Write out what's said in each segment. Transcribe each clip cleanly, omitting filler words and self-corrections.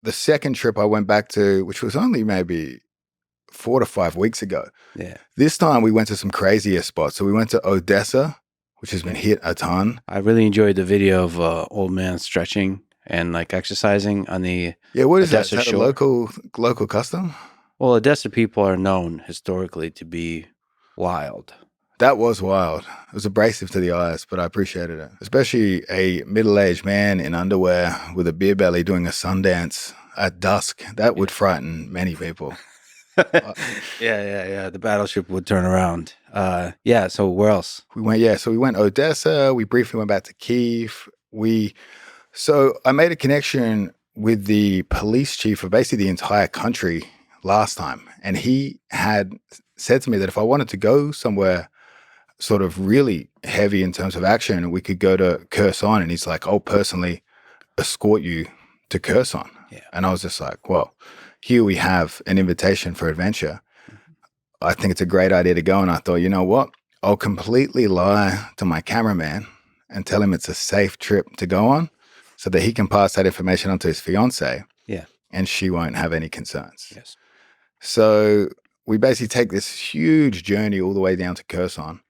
the second trip I went back to, which was only maybe 4 to 5 weeks ago. Yeah. This time we went to some crazier spots. So we went to Odessa, which has been hit a ton. I really enjoyed the video of old man stretching and like exercising on the What is Odessa that? Is that shore. a local custom? Well, Odessa people are known historically to be wild. That was wild. It was abrasive to the eyes, but I appreciated it. Especially a middle-aged man in underwear with a beer belly doing a Sundance at dusk. That would frighten many people. Yeah. The battleship would turn around. So where else? We went Odessa. We briefly went back to Kyiv. So I made a connection with the police chief of basically the entire country last time. And he had said to me that if I wanted to go somewhere sort of really heavy in terms of action, we could go to Kherson. And he's like, I'll personally escort you to Kherson. Yeah. And I was just like, well, here we have an invitation for adventure. I think it's a great idea to go. And I thought, you know what? I'll completely lie to my cameraman and tell him it's a safe trip to go on so that he can pass that information on to his fiance. Yeah. And she won't have any concerns. Yes. So we basically take this huge journey all the way down to Kherson.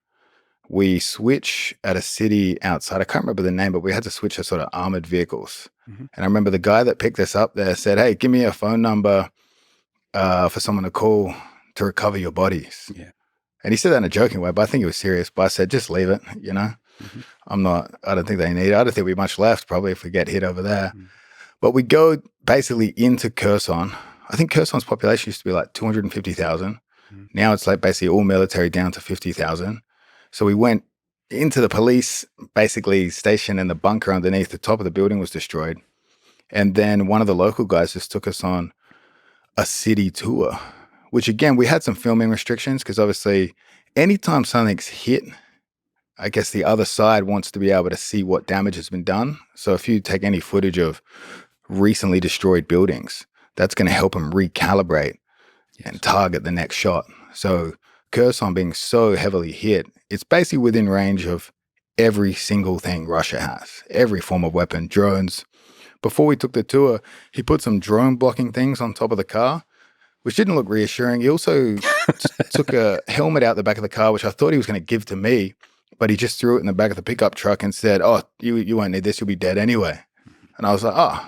We switch at a city outside. I can't remember the name, but we had to switch to sort of armored vehicles. Mm-hmm. And I remember the guy that picked us up there said, hey, give me a phone number for someone to call to recover your bodies. Yeah. And he said that in a joking way, but I think he was serious. But I said, just leave it, you know. Mm-hmm. I don't think they need it. I don't think we have much left probably if we get hit over there. Mm-hmm. But we go basically into Kherson. I think Kherson's population used to be like 250,000. Mm-hmm. Now it's like basically all military down to 50,000. So we went into the police basically station, and the bunker underneath the top of the building was destroyed. And then one of the local guys just took us on a city tour, which again, we had some filming restrictions because obviously anytime something's hit, I guess the other side wants to be able to see what damage has been done. So if you take any footage of recently destroyed buildings, that's going to help them recalibrate and target the next shot. So Kherson being so heavily hit, it's basically within range of every single thing Russia has, every form of weapon, drones. Before we took the tour, he put some drone blocking things on top of the car, which didn't look reassuring. He also took a helmet out the back of the car, which I thought he was going to give to me, but he just threw it in the back of the pickup truck and said, oh, you won't need this, you'll be dead anyway. And I was like, oh,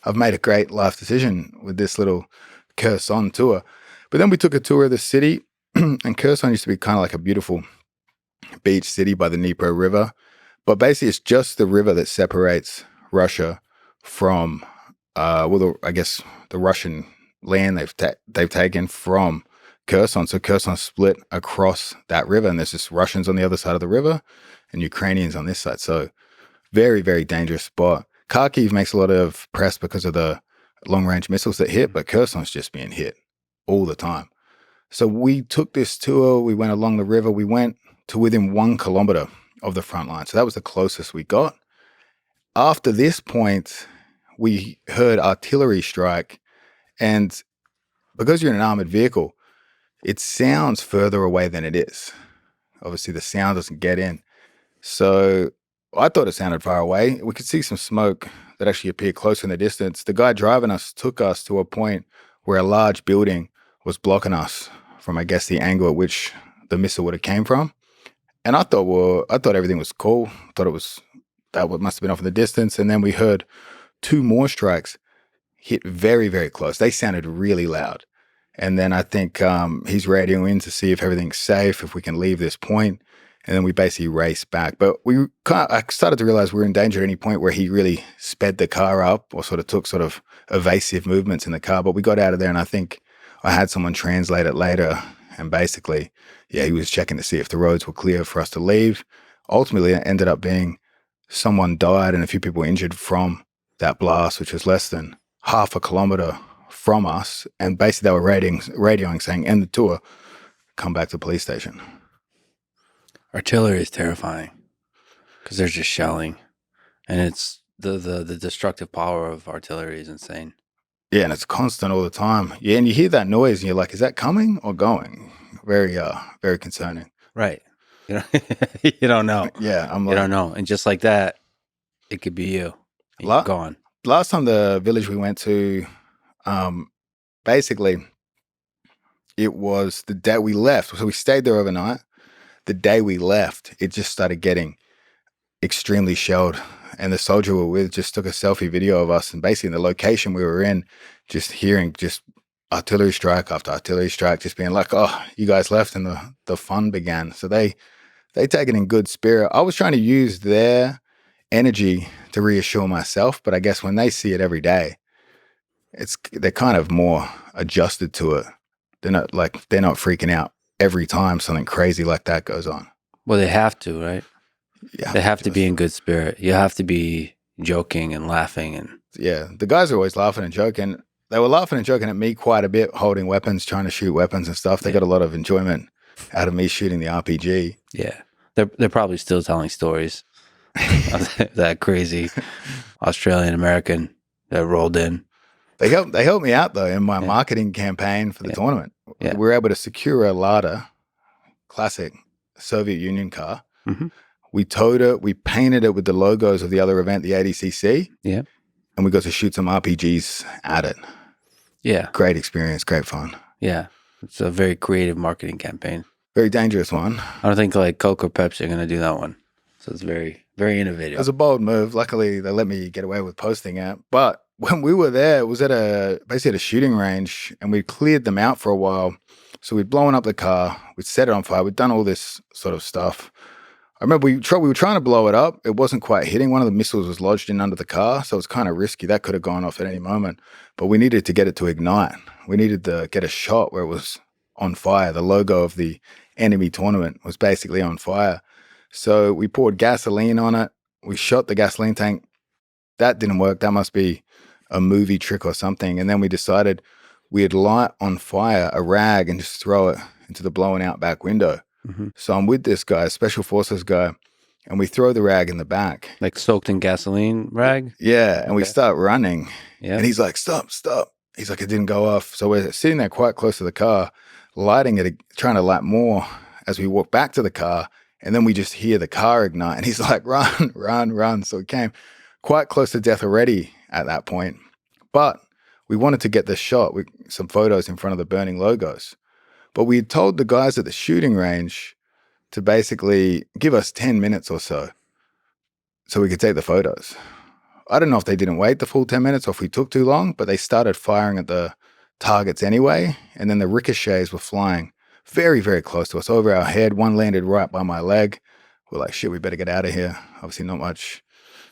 I've made a great life decision with this little Kherson tour. But then we took a tour of the city, and Kherson used to be kind of like a beautiful beach city by the Dnipro River. But basically, it's just the river that separates Russia from, the Russian land they've taken from Kherson. So Kherson split across that river, and there's just Russians on the other side of the river and Ukrainians on this side. So very, very dangerous spot. Kharkiv makes a lot of press because of the long-range missiles that hit, but Kherson's just being hit all the time. So we took this tour. We went along the river. We went to within 1 kilometer of the front line. So that was the closest we got. After this point, we heard artillery strike. And because you're in an armored vehicle, it sounds further away than it is. Obviously, the sound doesn't get in. So I thought it sounded far away. We could see some smoke that actually appeared close in the distance. The guy driving us took us to a point where a large building was blocking us from, I guess, the angle at which the missile would have came from. And I thought everything was cool. I thought that must have been off in the distance. And then we heard 2 more strikes hit very, very close. They sounded really loud. And then I think he's radioing in to see if everything's safe, if we can leave this point. And then we basically raced back. But I started to realize we were in danger at any point where he really sped the car up or sort of took sort of evasive movements in the car. But we got out of there, and I think I had someone translate it later. And basically, he was checking to see if the roads were clear for us to leave. Ultimately, it ended up being someone died and a few people injured from that blast, which was less than half a kilometer from us. And basically, they were radioing saying, end the tour, come back to the police station. Artillery is terrifying because they're just shelling, and it's the destructive power of artillery is insane. Yeah, and it's constant all the time. Yeah, and you hear that noise, and you're like, is that coming or going? Very, very concerning. Right. You don't know. Yeah, you don't know, and just like that, it could be you. You're gone. last time the village we went to, basically, it was the day we left. So we stayed there overnight. The day we left, it just started getting extremely shelled. And the soldier we were with just took a selfie video of us. And basically, in the location we were in, just hearing just artillery strike after artillery strike, just being like, oh, you guys left, and the fun began. So they take it in good spirit. I was trying to use their energy to reassure myself, but I guess when they see it every day, they're kind of more adjusted to it. They're not freaking out every time something crazy like that goes on. Well, they have to, right? Yeah, they have to be in good spirit. You have to be joking and laughing, and the guys are always laughing and joking. They were laughing and joking at me quite a bit, holding weapons, trying to shoot weapons and stuff. They got a lot of enjoyment out of me shooting the RPG. Yeah, they're probably still telling stories of that crazy Australian American that rolled in. They helped me out though in my marketing campaign for the tournament. Yeah. We were able to secure a Lada, classic Soviet Union car. Mm-hmm. We towed it. We painted it with the logos of the other event, the ADCC. Yeah. And we got to shoot some RPGs at it. Yeah. Great experience, great fun. Yeah. It's a very creative marketing campaign. Very dangerous one. I don't think like Coke or Pepsi are going to do that one. So it's very, very innovative. It was a bold move. Luckily, they let me get away with posting it. But when we were there, it was basically at a shooting range, and we cleared them out for a while. So we'd blown up the car. We'd set it on fire. We'd done all this sort of stuff. I remember we were trying to blow it up. It wasn't quite hitting. One of the missiles was lodged in under the car, so it was kind of risky. That could have gone off at any moment. But we needed to get it to ignite. We needed to get a shot where it was on fire. The logo of the enemy tournament was basically on fire. So we poured gasoline on it. We shot the gasoline tank. That didn't work. That must be a movie trick or something. And then we decided we'd light on fire a rag and just throw it into the blown out back window. Mm-hmm. So I'm with this guy, special forces guy, and we throw the rag in the back. Like soaked in gasoline rag? Yeah, and we start running. Yeah. And he's like, stop. He's like, it didn't go off. So we're sitting there quite close to the car, lighting it, trying to light more as we walk back to the car. And then we just hear the car ignite. And he's like, run, run, run. So we came quite close to death already at that point. But we wanted to get this shot with some photos in front of the burning logos. But we had told the guys at the shooting range to basically give us 10 minutes or so we could take the photos. I don't know if they didn't wait the full 10 minutes or if we took too long, but they started firing at the targets anyway. And then the ricochets were flying very, very close to us, over our head. One landed right by my leg. We're like, shit, we better get out of here. Obviously not much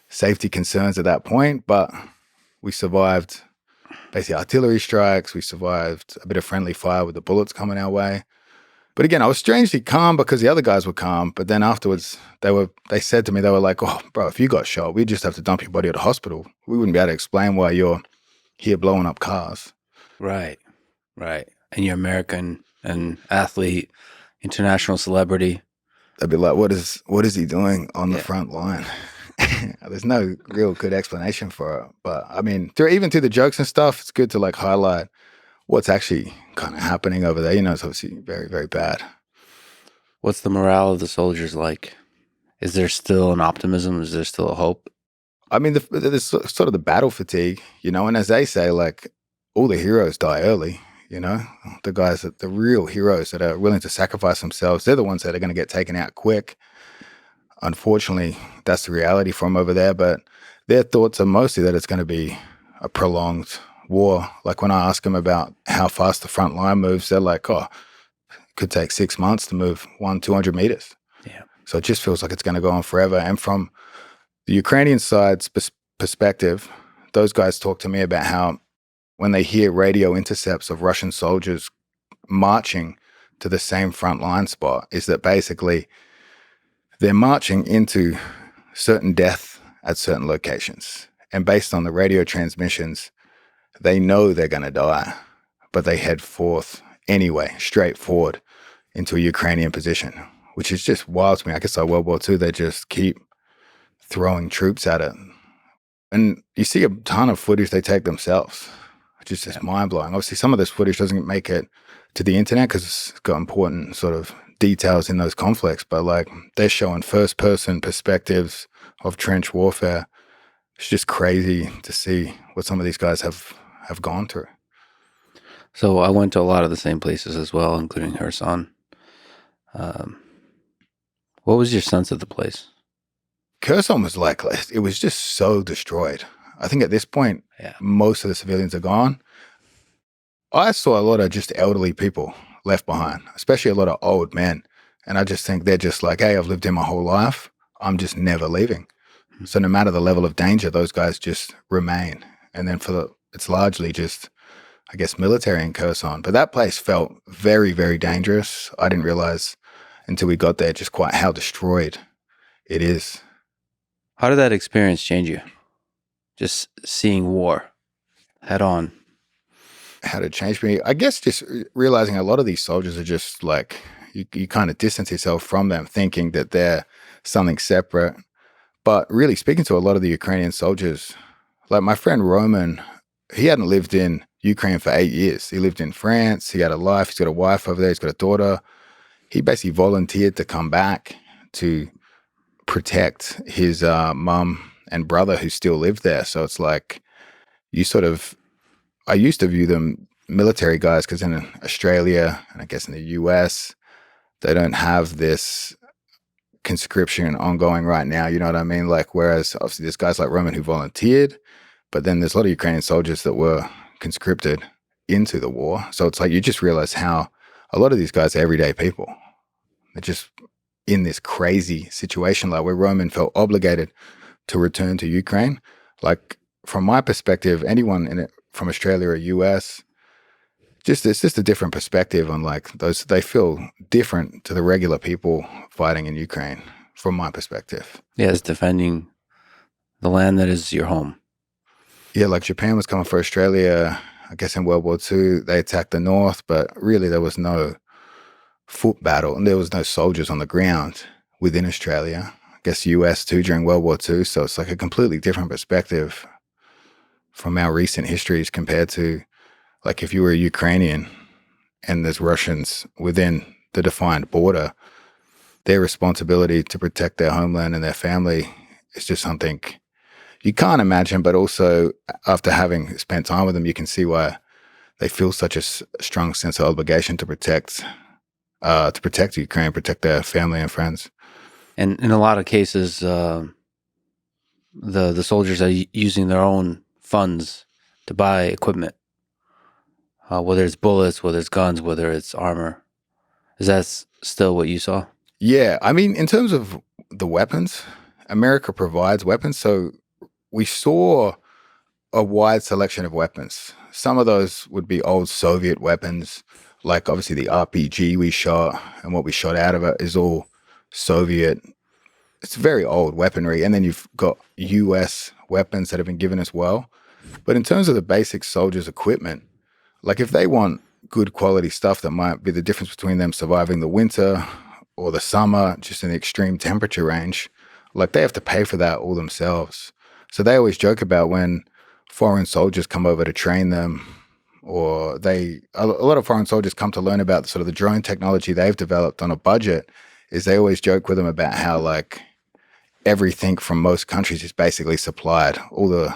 safety concerns at that point, but we survived basically artillery strikes. We survived a bit of friendly fire with the bullets coming our way. But again, I was strangely calm because the other guys were calm. But then afterwards, they said to me, they were like, oh, bro, if you got shot, we'd just have to dump your body at a hospital. We wouldn't be able to explain why you're here blowing up cars. Right. And you're American, an athlete, international celebrity. They'd be like, what is he doing on the front line? There's no real good explanation for it. But I mean, even through the jokes and stuff, it's good to like highlight what's actually kind of happening over there. It's obviously very, very bad. What's the morale of the soldiers like? Is there still an optimism? Is there still a hope? I mean, there's sort of the battle fatigue, and as they say, like, all the heroes die early, the guys, the real heroes that are willing to sacrifice themselves, they're the ones that are going to get taken out quick. Unfortunately, that's the reality from over there, but their thoughts are mostly that it's going to be a prolonged war. Like when I ask them about how fast the front line moves, they're like, oh, it could take 6 months to move 200 meters. Yeah. So it just feels like it's going to go on forever. And from the Ukrainian side's perspective, those guys talk to me about how when they hear radio intercepts of Russian soldiers marching to the same front line spot, is that basically they're marching into certain death at certain locations. And based on the radio transmissions, they know they're going to die, but they head forth anyway, straight forward into a Ukrainian position, which is just wild to me. I guess like World War II, they just keep throwing troops at it. And you see a ton of footage they take themselves, which is just mind-blowing. Obviously, some of this footage doesn't make it to the internet because it's got important sort of details in those conflicts, but like they're showing first-person perspectives of trench warfare it's just crazy to see what some of these guys have gone through. So I went to a lot of the same places as well, including Kherson. What was your sense of the place? Kherson was like, it was just so destroyed. I think at this point, most of the civilians are gone. I saw a lot of just elderly people left behind, especially a lot of old men. And I just think they're just like, hey, I've lived here my whole life. I'm just never leaving. So no matter the level of danger, those guys just remain. And then it's largely just, I guess, military in Kherson. But that place felt very, very dangerous. I didn't realize until we got there just quite how destroyed it is. How did that experience change you? Just seeing war head on. How did it change me? I guess just realizing a lot of these soldiers are just like, you kind of distance yourself from them, thinking that they're something separate. But really speaking to a lot of the Ukrainian soldiers, like my friend Roman, he hadn't lived in Ukraine for 8 years. He lived in France. He had a life. He's got a wife over there. He's got a daughter. He basically volunteered to come back to protect his mum and brother who still lived there. So it's like I used to view them military guys because in Australia and I guess in the US, they don't have this conscription ongoing right now. You know what I mean? Like, whereas obviously there's guys like Roman who volunteered, but then there's a lot of Ukrainian soldiers that were conscripted into the war. So it's like you just realize how a lot of these guys are everyday people. They're just in this crazy situation, like where Roman felt obligated to return to Ukraine. Like from my perspective, anyone in it from Australia or US, it's just a different perspective on like those. They feel different to the regular people fighting in Ukraine, from my perspective. Yeah, it's defending the land that is your home. Yeah, like Japan was coming for Australia, I guess in World War II. They attacked the north, but really there was no foot battle and there was no soldiers on the ground within Australia. I guess US too during World War II. So it's like a completely different perspective from our recent histories compared to like if you were a Ukrainian and there's Russians within the defined border, their responsibility to protect their homeland and their family is just something you can't imagine. But also after having spent time with them, you can see why they feel such a strong sense of obligation to protect Ukraine, protect their family and friends. And in a lot of cases, the soldiers are using their own funds to buy equipment, whether it's bullets, whether it's guns, whether it's armor. Is that still what you saw? Yeah, I mean, in terms of the weapons, America provides weapons. So we saw a wide selection of weapons. Some of those would be old Soviet weapons, like obviously the RPG we shot and what we shot out of it is all Soviet. It's very old weaponry. And then you've got US weapons that have been given as well. But in terms of the basic soldiers' equipment, like if they want good quality stuff that might be the difference between them surviving the winter or the summer, just in the extreme temperature range, like they have to pay for that all themselves. So they always joke about when foreign soldiers come over to train them, or a lot of foreign soldiers come to learn about sort of the drone technology they've developed on a budget, is they always joke with them about how like everything from most countries is basically supplied. All the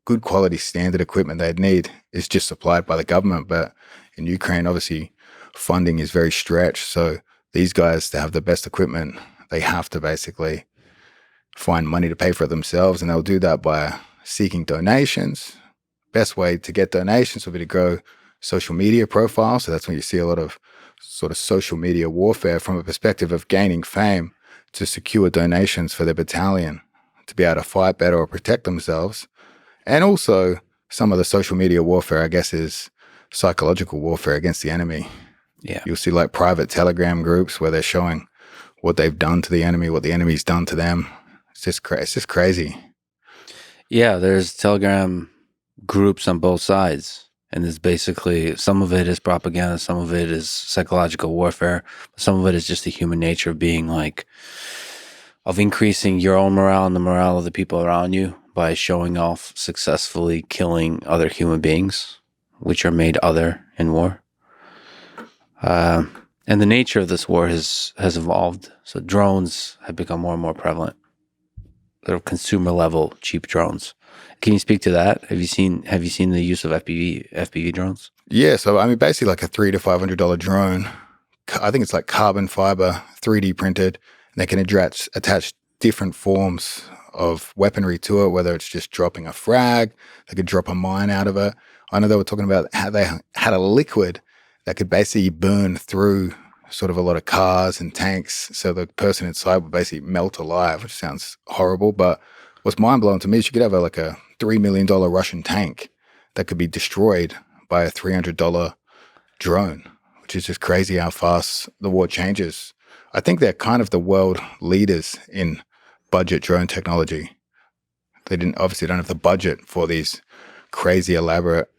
good quality standard equipment they'd need is just supplied by the government. But in Ukraine, obviously, funding is very stretched. So these guys, to have the best equipment, they have to basically find money to pay for it themselves. And they'll do that by seeking donations. Best way to get donations would be to grow social media profiles. So that's when you see a lot of sort of social media warfare from a perspective of gaining fame to secure donations for their battalion to be able to fight better or protect themselves. And also some of the social media warfare, I guess, is psychological warfare against the enemy. Yeah. You'll see like private Telegram groups where they're showing what they've done to the enemy, what the enemy's done to them. It's just crazy. Yeah, there's Telegram groups on both sides. And it's basically, some of it is propaganda, some of it is psychological warfare, some of it is just the human nature of being like, of increasing your own morale and the morale of the people around you by showing off successfully killing other human beings, which are made other in war. And the nature of this war has evolved. So drones have become more and more prevalent. sort of consumer level cheap drones. Can you speak to that? Have you seen the use of FPV drones? Yeah, so I mean, basically like a $300 to $500 drone. I think it's like carbon fiber, 3D printed, and they can attach different forms of weaponry to it, whether it's just dropping a frag, they could drop a mine out of it. I know they were talking about how they had a liquid that could basically burn through sort of a lot of cars and tanks, so the person inside would basically melt alive, which sounds horrible. But what's mind-blowing to me is you could have like a $3 million Russian tank that could be destroyed by a $300 drone, which is just crazy how fast the war changes. I think they're kind of the world leaders in budget drone technology. They obviously don't have the budget for these crazy elaborate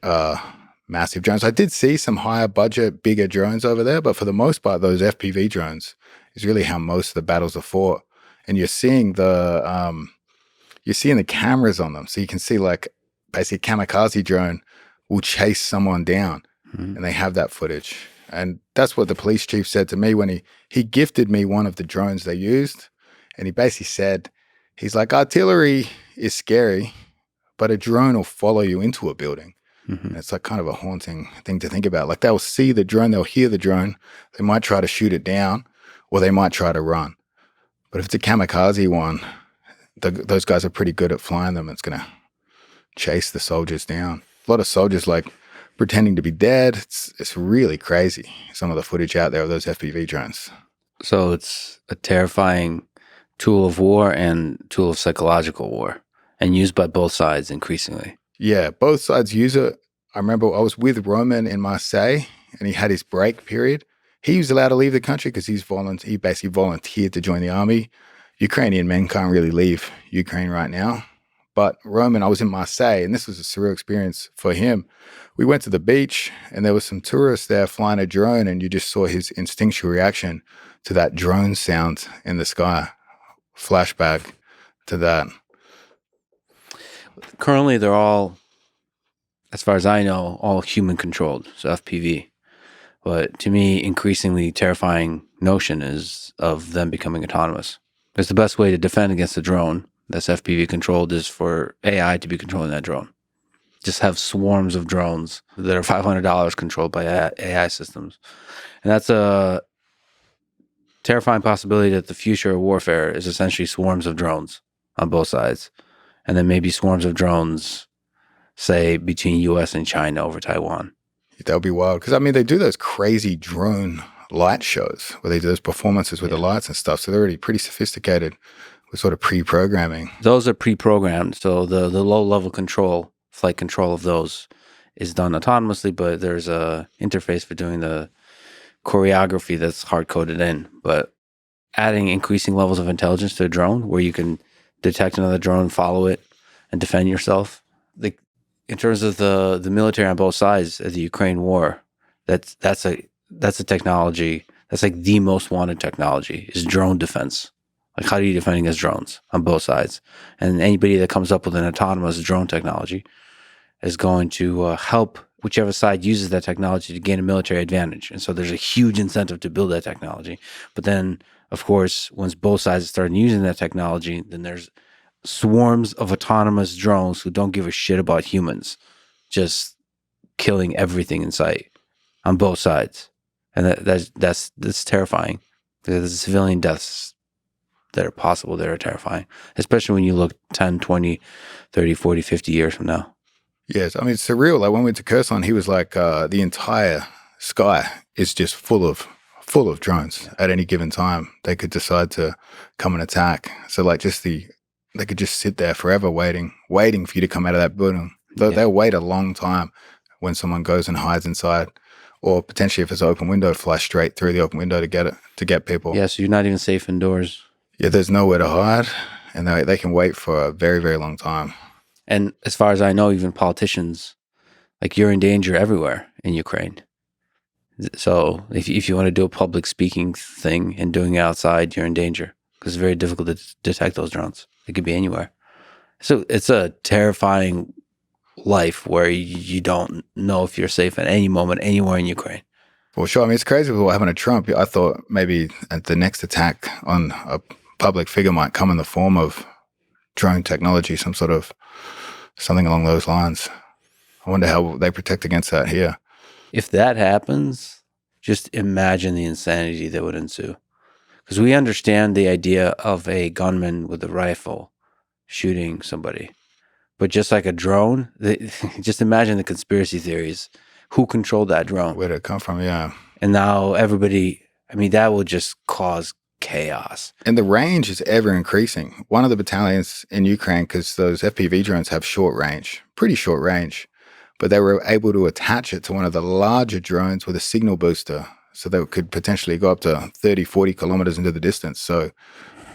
massive drones. I did see some higher budget, bigger drones over there, but for the most part, those FPV drones is really how most of the battles are fought. And you're seeing the cameras on them, so you can see like basically a kamikaze drone will chase someone down, and they have that footage. And that's what the police chief said to me when he gifted me one of the drones they used, and he basically said, he's like, artillery is scary, but a drone will follow you into a building. And it's like kind of a haunting thing to think about. Like they'll see the drone, they'll hear the drone, they might try to shoot it down, or they might try to run. But if it's a kamikaze one, those guys are pretty good at flying them. It's going to chase the soldiers down. A lot of soldiers like pretending to be dead. It's really crazy, some of the footage out there of those FPV drones. So it's a terrifying tool of war and tool of psychological war, and used by both sides increasingly. Yeah, both sides use it. I remember I was with Roman in Marseille, and he had his break period. He was allowed to leave the country because he basically volunteered to join the army. Ukrainian men can't really leave Ukraine right now. But Roman, I was in Marseille, and this was a surreal experience for him. We went to the beach, and there were some tourists there flying a drone, and you just saw his instinctual reaction to that drone sound in the sky. Flashback to that. Currently, they're all, as far as I know, all human controlled, so FPV. But to me, increasingly terrifying notion is of them becoming autonomous. Because the best way to defend against a drone that's FPV controlled is for AI to be controlling that drone. Just have swarms of drones that are $500 controlled by AI systems. And that's a terrifying possibility that the future of warfare is essentially swarms of drones on both sides. And then maybe swarms of drones, say, between US and China over Taiwan. That would be wild. Because, I mean, they do those crazy drone light shows where they do those performances with the lights and stuff. So they're already pretty sophisticated with sort of pre-programming. Those are pre-programmed. So the low-level control, flight control of those is done autonomously, but there's a interface for doing the choreography that's hard-coded in. But adding increasing levels of intelligence to a drone where you can detect another drone, follow it, and defend yourself. In terms of the military on both sides of the Ukraine war, that's a technology that's like the most wanted technology is drone defense. Like, how are you defending against drones on both sides? And anybody that comes up with an autonomous drone technology is going to help whichever side uses that technology to gain a military advantage. And so there's a huge incentive to build that technology. But then, of course, once both sides start using that technology, then there's swarms of autonomous drones who don't give a shit about humans, just killing everything in sight on both sides. And that's terrifying, because the civilian deaths that are possible that are terrifying, especially when you look 10, 20, 30, 40, 50 years from now. Yes, I mean, it's surreal. Like when we went to Kherson, he was like, the entire sky is just full of drones at any given time. They could decide to come and attack. So like they could just sit there forever waiting for you to come out of that building. They'll wait a long time when someone goes and hides inside, or potentially if it's an open window, fly straight through the open window to get people. Yeah, so you're not even safe indoors. Yeah, there's nowhere to hide, and they can wait for a very, very long time. And as far as I know, even politicians, like, you're in danger everywhere in Ukraine. So if you want to do a public speaking thing and doing it outside, you're in danger, because it's very difficult to detect those drones. They could be anywhere. So it's a terrifying life where you don't know if you're safe at any moment, anywhere in Ukraine. Well, sure. I mean, it's crazy with what happened to Trump. I thought maybe the next attack on a public figure might come in the form of drone technology, something along those lines. I wonder how they protect against that here. If that happens, just imagine the insanity that would ensue. Because we understand the idea of a gunman with a rifle shooting somebody. But just like a drone, just imagine the conspiracy theories. Who controlled that drone? Where did it come from? Yeah. And now everybody, I mean, that will just cause chaos. And the range is ever increasing. One of the battalions in Ukraine, because those FPV drones have pretty short range, but they were able to attach it to one of the larger drones with a signal booster. So they could potentially go up to 30, 40 kilometers into the distance. So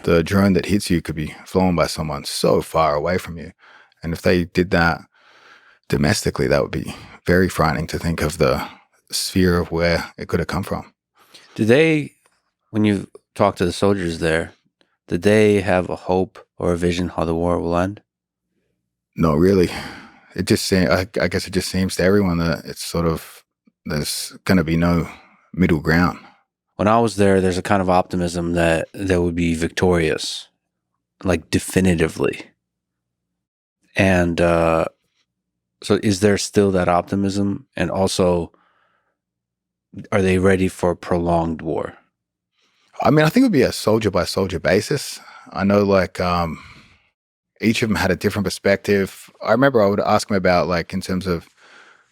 the drone that hits you could be flown by someone so far away from you. And if they did that domestically, that would be very frightening to think of the sphere of where it could have come from. Did they, when you talk to the soldiers there, did they have a hope or a vision how the war will end? No, really. It just seems, I guess it just seems to everyone that it's sort of, there's going to be no middle ground. When I was there, there's a kind of optimism that they would be victorious, like definitively. And so is there still that optimism? And also, are they ready for a prolonged war? I mean, I think it would be a soldier by soldier basis. I know each of them had a different perspective. I remember I would ask them about in terms of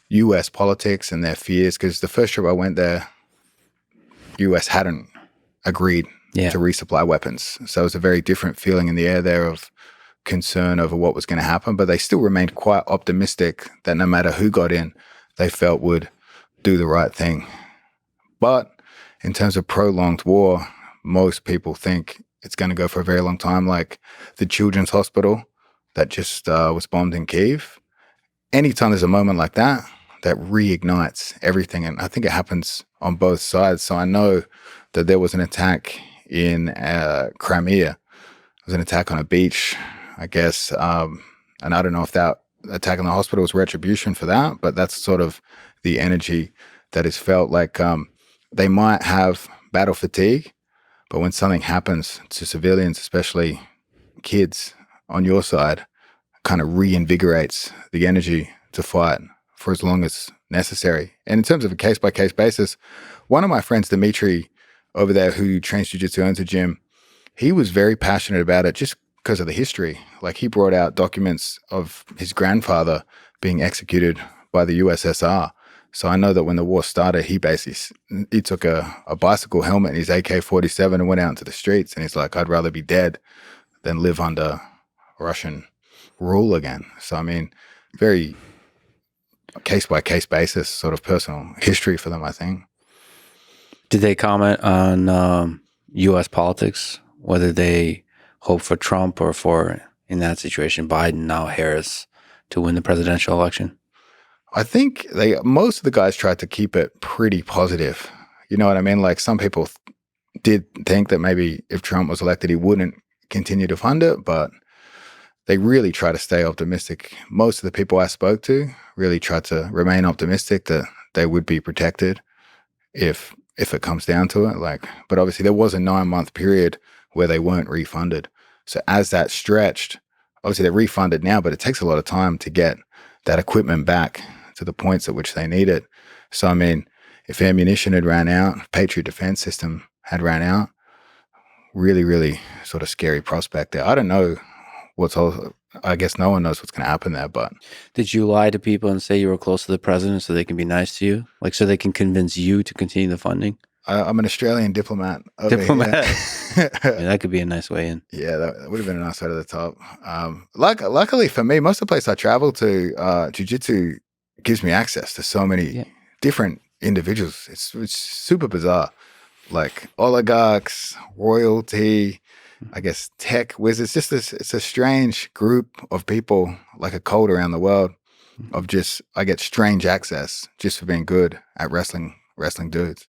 US politics and their fears, because the first trip I went there, US hadn't agreed to resupply weapons. So it was a very different feeling in the air there of concern over what was going to happen, but they still remained quite optimistic that no matter who got in, they felt would do the right thing. But in terms of prolonged war, most people think it's going to go for a very long time, like the children's hospital that just was bombed in Kyiv. Anytime there's a moment like that, that reignites everything. And I think it happens on both sides. So I know that there was an attack in Crimea. It was an attack on a beach, I guess. And I don't know if that attack on the hospital was retribution for that, but that's sort of the energy that is felt. They might have battle fatigue, but when something happens to civilians, especially kids on your side, kind of reinvigorates the energy to fight for as long as necessary. And in terms of a case-by-case basis, one of my friends, Dimitri, over there who trains jiu-jitsu, owns a gym, he was very passionate about it just because of the history. He brought out documents of his grandfather being executed by the USSR. So I know that when the war started, he took a bicycle helmet and his AK-47 and went out into the streets. And he's like, I'd rather be dead than live under Russian rule again. So, I mean, very case-by-case basis, sort of personal history for them, I think. Did they comment on U.S. politics, whether they hope for Trump or for, in that situation, Biden, now Harris, to win the presidential election? I think most of the guys tried to keep it pretty positive. You know what I mean? Some people did think that maybe if Trump was elected, he wouldn't continue to fund it, but they really try to stay optimistic. Most of the people I spoke to really tried to remain optimistic that they would be protected if it comes down to it. But obviously there was a 9-month period where they weren't refunded. So as that stretched, obviously they're refunded now, but it takes a lot of time to get that equipment back to the points at which they need it. So, I mean, if ammunition had ran out, Patriot defense system had ran out, really, really sort of scary prospect there. I don't know I guess no one knows what's going to happen there, but. Did you lie to people and say you were close to the president so they can be nice to you? So they can convince you to continue the funding? I'm an Australian diplomat. Diplomat? That could be a nice way in. Yeah, that would have been a nice way to the top. Luckily for me, most of the places I travel to, jiu-jitsu gives me access to so many different individuals. It's super bizarre. Oligarchs, royalty, I guess tech wizards. It's a strange group of people, like a cult around the world of I get strange access just for being good at wrestling dudes.